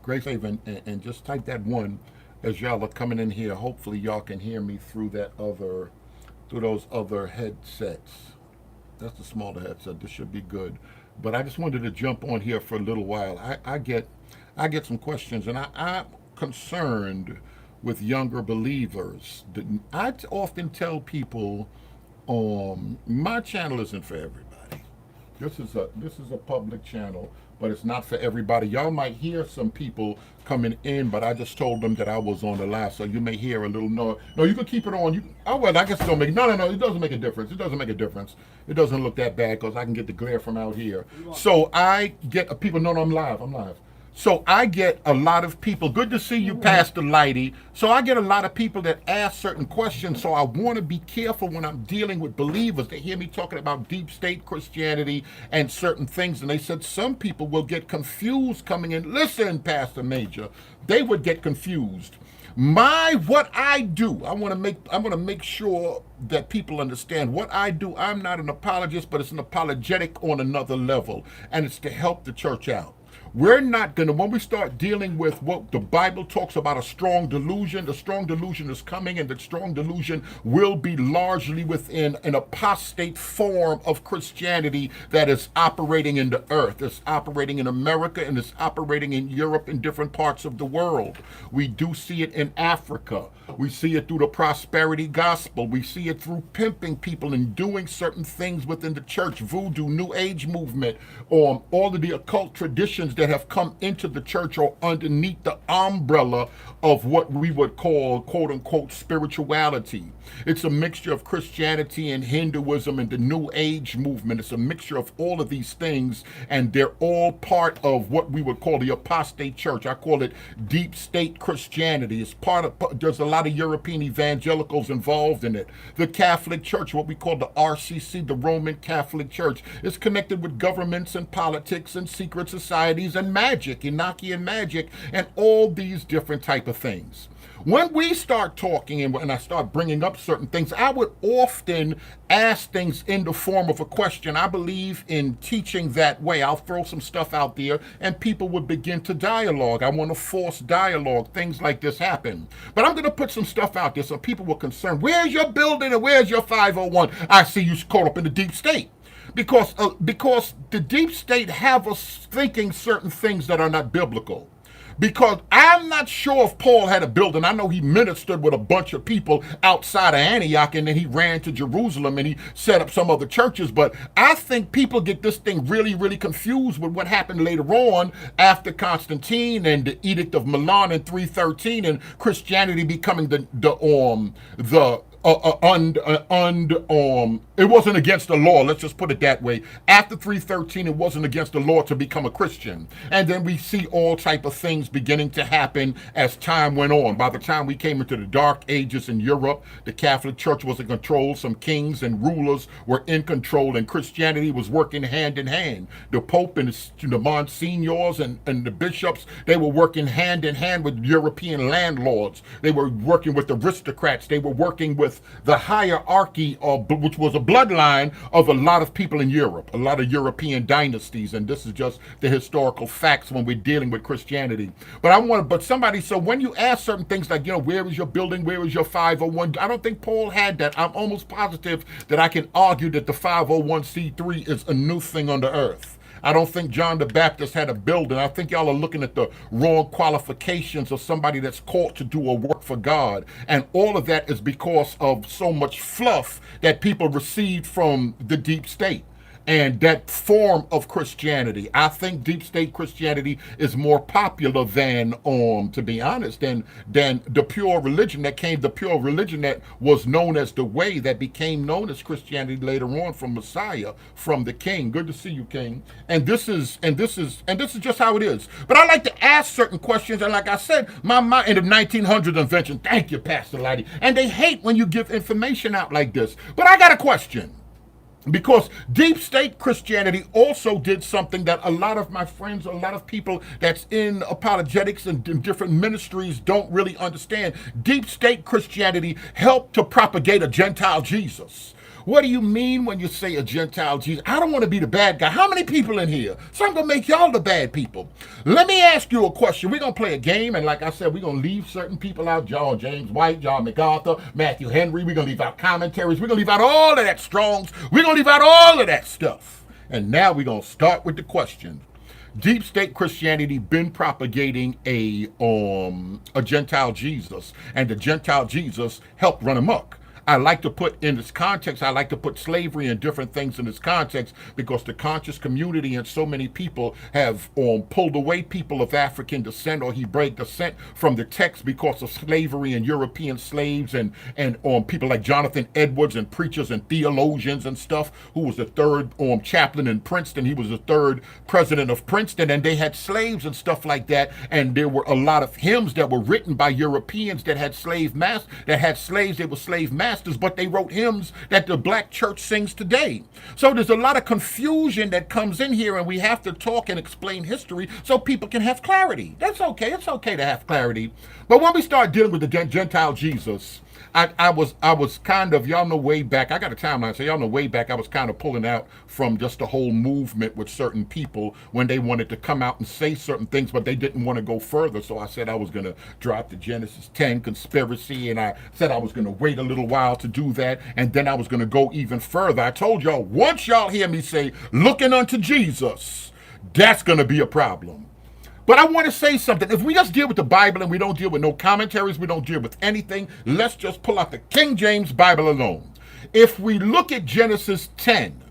Grace Save and just type that one as y'all are coming in here. Hopefully y'all can hear me through those other headsets. That's the smaller headset. This should be good. But I just wanted to jump on here for a little while. I get some questions, and I'm concerned with younger believers. I often tell people, my channel isn't for everybody. This is a public channel, but it's not for everybody. Y'all might hear some people coming in, but I just told them that I was on the live, so you may hear a little noise. No, you can keep it on. Oh well, I guess it don't make. No, no, no. It doesn't make a difference. It doesn't make a difference. It doesn't look that bad because I can get the glare from out here. So I get people. No, no, I'm live. I'm live. So I get a lot of people. Good to see you, Pastor Lighty. So I get a lot of people that ask certain questions. So I want to be careful when I'm dealing with believers. They hear me talking about deep state Christianity and certain things, and they said some people will get confused coming in. Listen, Pastor Major, they would get confused. What I do, I want to make sure that people understand what I do. I'm not an apologist, but it's an apologetic on another level, and it's to help the church out. We're not going to, when we start dealing with what the Bible talks about, a strong delusion, the strong delusion is coming, and the strong delusion will be largely within an apostate form of Christianity that is operating in the earth. It's operating in America, and it's operating in Europe and different parts of the world. We do see it in Africa. We see it through the prosperity gospel. We see it through pimping people and doing certain things within the church, voodoo, New Age movement, all of the occult traditions that have come into the church or underneath the umbrella of what we would call, quote unquote, spirituality. It's a mixture of Christianity and Hinduism and the New Age movement. It's a mixture of all of these things, and they're all part of what we would call the apostate church. I call it deep state Christianity. It's part of, there's a lot of European evangelicals involved in it. The Catholic Church, what we call the RCC, the Roman Catholic Church, is connected with governments and politics and secret societies and magic, Enochian magic, and all these different type of things. When we start talking and I start bringing up certain things, I would often ask things in the form of a question. I believe in teaching that way. I'll throw some stuff out there and people would begin to dialogue. I want to force dialogue. Things like this happen. But I'm going to put some stuff out there so people were concerned. Where's your building and where's your 501? I see you caught up in the deep state. Because the deep state have us thinking certain things that are not biblical. Because I'm not sure if Paul had a building. I know he ministered with a bunch of people outside of Antioch, and then he ran to Jerusalem and he set up some other churches. But I think people get this thing really, really confused with what happened later on after Constantine and the Edict of Milan in 313 and Christianity becoming it wasn't against the law, let's just put it that way. After 313, it wasn't against the law to become a Christian. And then we see all type of things beginning to happen as time went on. By the time we came into the Dark Ages in Europe, the Catholic Church was in control. Some kings and rulers were in control, and Christianity was working hand in hand. The Pope and the Monsignors and the bishops, they were working hand in hand with European landlords. They were working with aristocrats. They were working with the hierarchy, which was a bloodline of a lot of people in Europe, a lot of European dynasties, and this is just the historical facts when we're dealing with Christianity. But somebody, so when you ask certain things like, where is your building, where is your 501, I don't think Paul had that. I'm almost positive that I can argue that the 501c3 is a new thing on the earth. I don't think John the Baptist had a building. I think y'all are looking at the wrong qualifications of somebody that's called to do a work for God. And all of that is because of so much fluff that people received from the deep state and that form of Christianity. I think deep state Christianity is more popular than, to be honest, than the pure religion that was known as the way, that became known as Christianity later on from Messiah, from the King. Good to see you, King. And this is just how it is. But I like to ask certain questions, and like I said, my in the 1900s invention. Thank you, Pastor Lighty. And they hate when you give information out like this. But I got a question. Because deep state Christianity also did something that a lot of my friends, a lot of people that's in apologetics and in different ministries don't really understand. Deep state Christianity helped to propagate a Gentile Jesus. What do you mean when you say a Gentile Jesus? I don't want to be the bad guy. How many people in here? So I'm going to make y'all the bad people. Let me ask you a question. We're going to play a game, and like I said, we're going to leave certain people out. John James White, John MacArthur, Matthew Henry. We're going to leave out commentaries. We're going to leave out all of that Strongs. We're going to leave out all of that stuff. And now we're going to start with the questions. Deep state Christianity been propagating a Gentile Jesus, and the Gentile Jesus helped run amok. I like to put in this context, I like to put slavery and different things in this context because the conscious community and so many people have pulled away people of African descent or Hebraic descent from the text because of slavery and European slaves and people like Jonathan Edwards and preachers and theologians and stuff, who was the third chaplain in Princeton. He was the third president of Princeton, and they had slaves and stuff like that. And there were a lot of hymns that were written by Europeans that had slaves. They were slave masters, but they wrote hymns that the black church sings today. So there's a lot of confusion that comes in here, and we have to talk and explain history so people can have clarity. That's okay. It's okay to have clarity. But when we start dealing with the Gentile Jesus, I was kind of, y'all know way back, I got a timeline, so y'all know way back I was kind of pulling out from just the whole movement with certain people when they wanted to come out and say certain things, but they didn't want to go further. So I said I was going to drop the Genesis 10 conspiracy, and I said I was going to wait a little while to do that, and then I was going to go even further. I told y'all, once y'all hear me say, looking unto Jesus, that's going to be a problem. But I want to say something. If we just deal with the Bible and we don't deal with no commentaries, we don't deal with anything, let's just pull out the King James Bible alone. If we look at Genesis 10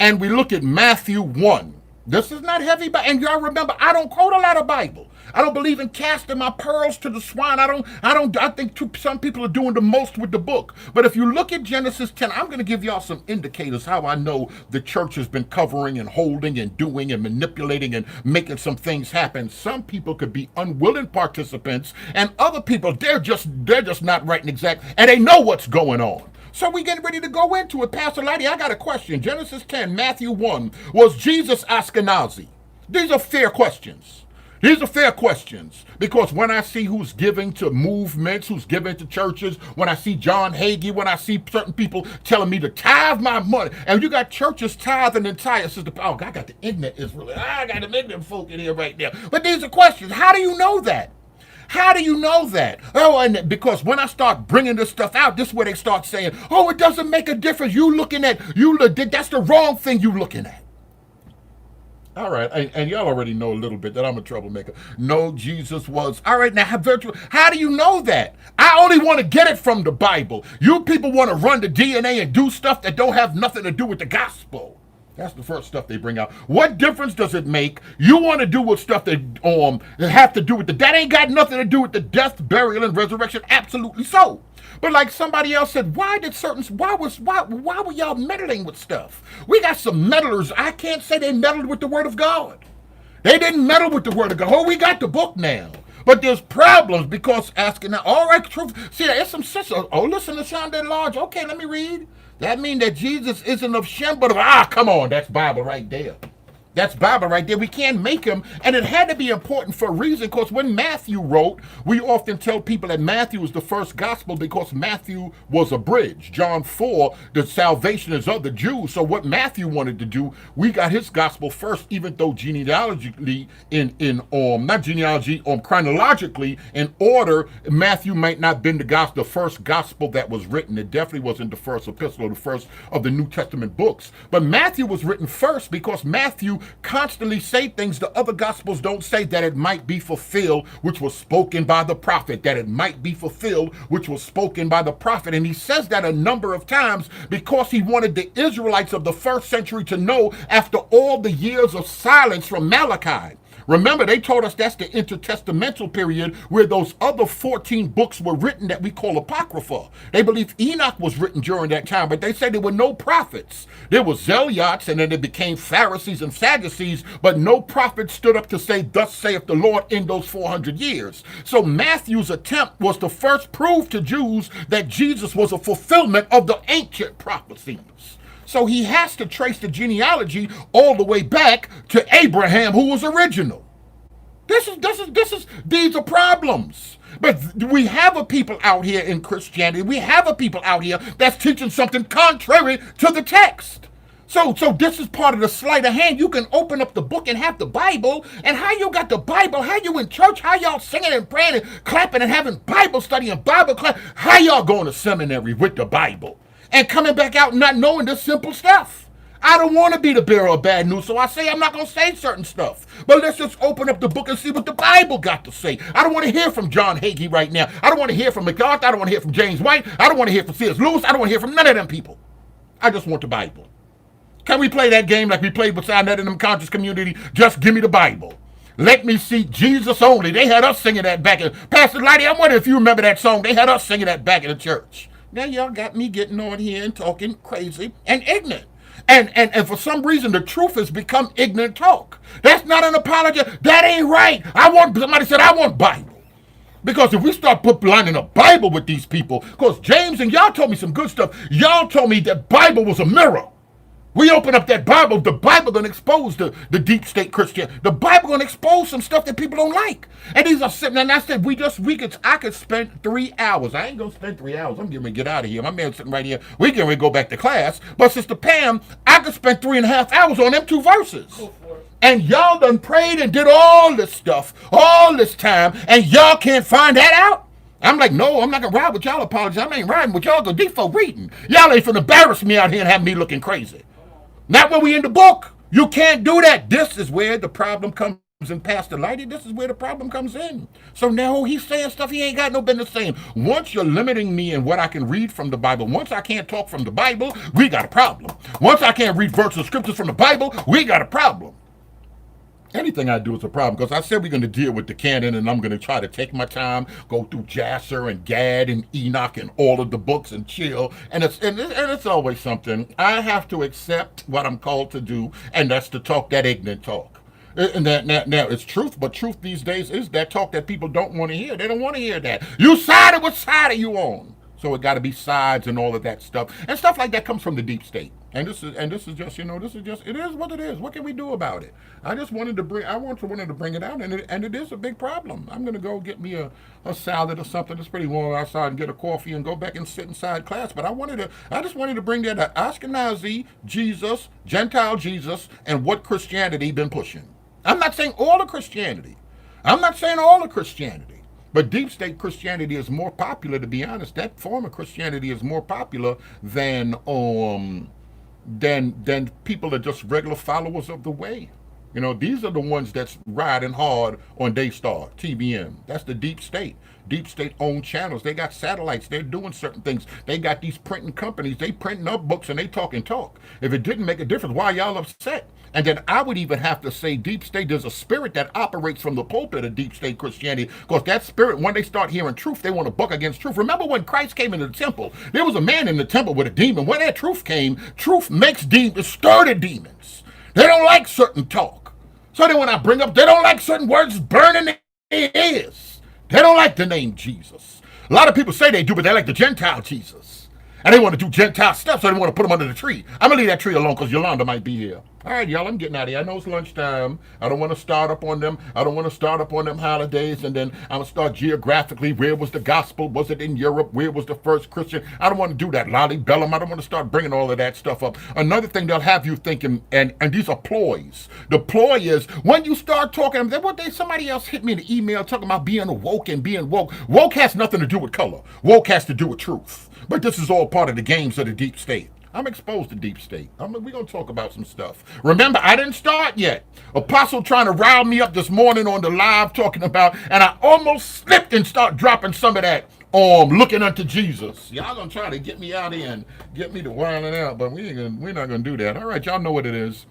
and we look at Matthew 1, this is not heavy, and y'all remember, I don't quote a lot of Bible. I don't believe in casting my pearls to the swine. I think some people are doing the most with the book. But if you look at Genesis 10, I'm going to give y'all some indicators how I know the church has been covering and holding and doing and manipulating and making some things happen. Some people could be unwilling participants, and other people, they're just not right and exact, and they know what's going on. So we getting ready to go into it. Pastor Lighty, I got a question. Genesis 10, Matthew 1. Was Jesus Ashkenazi? These are fair questions. These are fair questions, because when I see who's giving to movements, who's giving to churches, when I see John Hagee, when I see certain people telling me to tithe my money, and you got churches tithing and tithing, sister, oh, I got the ignorant Israel. I got the ignorant folk in here right now. But these are questions. How do you know that? How do you know that? Oh, and because when I start bringing this stuff out, this is where they start saying, oh, it doesn't make a difference. That's the wrong thing you looking at. All right, and y'all already know a little bit that I'm a troublemaker. No, Jesus was. All right, now, how do you know that? I only want to get it from the Bible. You people want to run the DNA and do stuff that don't have nothing to do with the gospel. That's the first stuff they bring out. What difference does it make? You want to do with stuff that have to do with that ain't got nothing to do with the death, burial, and resurrection. Absolutely so. But like somebody else said, why were y'all meddling with stuff? We got some meddlers. I can't say they meddled with the word of God. They didn't meddle with the word of God. Oh, we got the book now. But there's problems because asking now, all right, truth. See, there's some sisters. Oh, listen to sounded large. Okay, let me read. That means that Jesus isn't of Shem, but of, come on, that's Bible right there. That's Bible right there. We can't make him. And it had to be important for a reason, because when Matthew wrote, we often tell people that Matthew was the first gospel because Matthew was a bridge. John 4, the salvation is of the Jews. So what Matthew wanted to do, we got his gospel first, even though chronologically, in order, Matthew might not have been the first gospel that was written. It definitely wasn't the first epistle or the first of the New Testament books. But Matthew was written first because Matthew constantly say things the other gospels don't say, that it might be fulfilled, which was spoken by the prophet, that it might be fulfilled, which was spoken by the prophet. And he says that a number of times because he wanted the Israelites of the first century to know, after all the years of silence from Malachi. Remember, they told us that's the intertestamental period where those other 14 books were written that we call Apocrypha. They believe Enoch was written during that time, but they said there were no prophets. There were Zealots, and then they became Pharisees and Sadducees, but no prophet stood up to say, thus saith the Lord, in those 400 years. So Matthew's attempt was to first prove to Jews that Jesus was a fulfillment of the ancient prophecies. So he has to trace the genealogy all the way back to Abraham, who was original. These are problems. But we have a people out here in Christianity. We have a people out here that's teaching something contrary to the text. So this is part of the sleight of hand. You can open up the book and have the Bible, and how you got the Bible, how you in church, how y'all singing and praying and clapping and having Bible study and Bible class, how y'all going to seminary with the Bible and coming back out not knowing this simple stuff. I don't want to be the bearer of bad news, so I say I'm not going to say certain stuff. But let's just open up the book and see what the Bible got to say. I don't want to hear from John Hagee right now. I don't want to hear from MacArthur. I don't want to hear from James White. I don't want to hear from C.S. Lewis. I don't want to hear from none of them people. I just want the Bible. Can we play that game like we played beside that in the conscious community? Just give me the Bible. Let me see Jesus only. They had us singing that back in. Pastor Lighty, I wonder if you remember that song. They had us singing that back in the church. Now y'all got me getting on here and talking crazy and ignorant. And for some reason, the truth has become ignorant talk. That's not an apology. That ain't right. Somebody said, I want Bible. Because if we start lining up Bible with these people, because James and y'all told me some good stuff. Y'all told me that Bible was a mirror. We open up that Bible, the Bible gonna expose the deep state Christian. The Bible gonna expose some stuff that people don't like. And these are sitting, and I said, I could spend 3 hours. I ain't gonna spend 3 hours. I'm getting ready to get out of here. My man's sitting right here. We getting ready to go back to class. But Sister Pam, I could spend 3.5 hours on them 2 verses. And y'all done prayed and did all this stuff, all this time, and y'all can't find that out? I'm like, no, I'm not gonna ride with y'all apologies. I ain't riding with y'all go default reading. Y'all ain't finna embarrass me out here and have me looking crazy. Not when we in the book. You can't do that. This is where the problem comes in, Pastor Lighty. This is where the problem comes in. So now he's saying stuff he ain't got no business saying. Once you're limiting me in what I can read from the Bible, once I can't talk from the Bible, we got a problem. Once I can't read verses of scriptures from the Bible, we got a problem. Anything I do is a problem because I said we're going to deal with the canon, and I'm going to try to take my time, go through Jasher and Gad and Enoch and all of the books and chill. And it's always something. I have to accept what I'm called to do, and that's to talk that ignorant talk. And that now it's truth, but truth these days is that talk that people don't want to hear. They don't want to hear that. You sided, what side are you on? So it got to be sides and all of that stuff, and stuff like that comes from the deep state. And this is just it is what it is. What can we do about it? I wanted to bring it out, and it is a big problem. I'm gonna go get me a salad or something. It's pretty warm outside, and get a coffee and go back and sit inside class. But I just wanted to bring that Ashkenazi Jesus, Gentile Jesus, and what Christianity been pushing. I'm not saying all of Christianity. But deep state Christianity is more popular, to be honest. That form of Christianity is more popular than people that are just regular followers of the way. You know, these are the ones that's riding hard on Daystar, TBN. That's the deep state. Deep state owned channels. They got satellites. They're doing certain things. They got these printing companies. They printing up books and they talk. If it didn't make a difference, why y'all upset? And then I would even have to say deep state, there's a spirit that operates from the pulpit of deep state Christianity. Because that spirit, when they start hearing truth, they want to buck against truth. Remember when Christ came into the temple, there was a man in the temple with a demon. When that truth came, truth makes demons, stir the demons. They don't like certain talk. So then when I bring up, they don't like certain words burning their ears. They don't like the name Jesus. A lot of people say they do, but they like the Gentile Jesus. And they want to do Gentile stuff, so they want to put them under the tree. I'm going to leave that tree alone because Yolanda might be here. All right, y'all, I'm getting out of here. I know it's lunchtime. I don't want to start up on them. Holidays, and then I'm going to start geographically. Where was the gospel? Was it in Europe? Where was the first Christian? I don't want to do that. Lolly Bellum. I don't want to start bringing all of that stuff up. Another thing they'll have you thinking, and these are ploys. The ploy is when you start talking, somebody else hit me in the email talking about being woke and being woke. Woke has nothing to do with color. Woke has to do with truth. But this is all part of the games of the deep state. I'm exposed to deep state. We're going to talk about some stuff. Remember, I didn't start yet. Apostle trying to rile me up this morning on the live talking about, and I almost slipped and start dropping some of that looking unto Jesus. Y'all going to try to get me out here and get me to wilding out, but we're not going to do that. All right, y'all know what it is.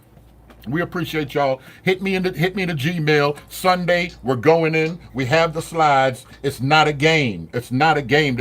We appreciate y'all. Hit me in the Gmail. Sunday, we're going in. We have the slides. It's not a game. We're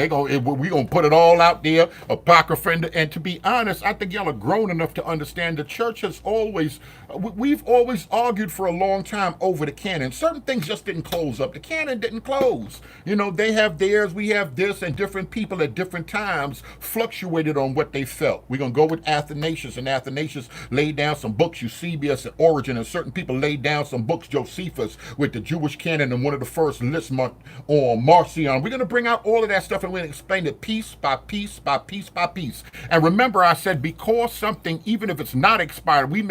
gonna put it all out there. Apocrypha. And to be honest, I think y'all are grown enough to understand the church has we've always argued for a long time over the canon. Certain things just didn't close up. The canon didn't close. You know, they have theirs, we have this, and different people at different times fluctuated on what they felt. We're gonna go with Athanasius, and Athanasius laid down some books, Eusebius, Irenaeus and Origen, and certain people laid down some books, Josephus, with the Jewish canon, and one of the first lists on Marcion. We're going to bring out all of that stuff, and we're going to explain it piece by piece by piece by piece. And remember, I said, because something, even if it's not expired, we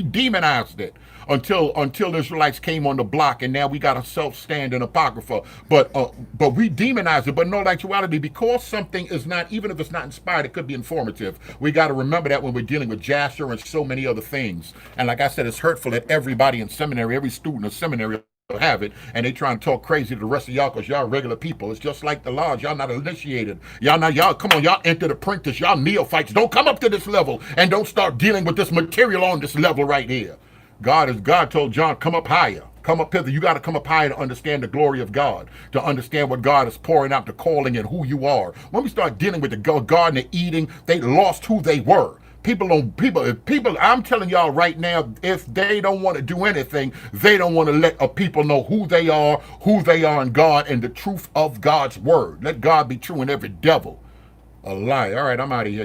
demonized it until the Israelites came on the block, and now we got a self-standing apocrypha. But we demonize it. But in all actuality, because something is not, even if it's not inspired, it could be informative. We got to remember that when we're dealing with Jasher and so many other things. And like I said, it's hurtful that everybody in seminary, every student of seminary have it, and they trying to talk crazy to the rest of y'all because y'all regular people. It's just like the lodge. Y'all not initiated. Y'all come on, y'all entered apprentice. Y'all neophytes. Don't come up to this level and don't start dealing with this material on this level right here. God told John, come up higher. Come up hither. You got to come up higher to understand the glory of God, to understand what God is pouring out, the calling, and who you are. When we start dealing with the Garden of Eden, they lost who they were. People, I'm telling y'all right now, if they don't want to do anything, they don't want to let a people know who they are in God, and the truth of God's word. Let God be true and every devil a lie. All right, I'm out of here.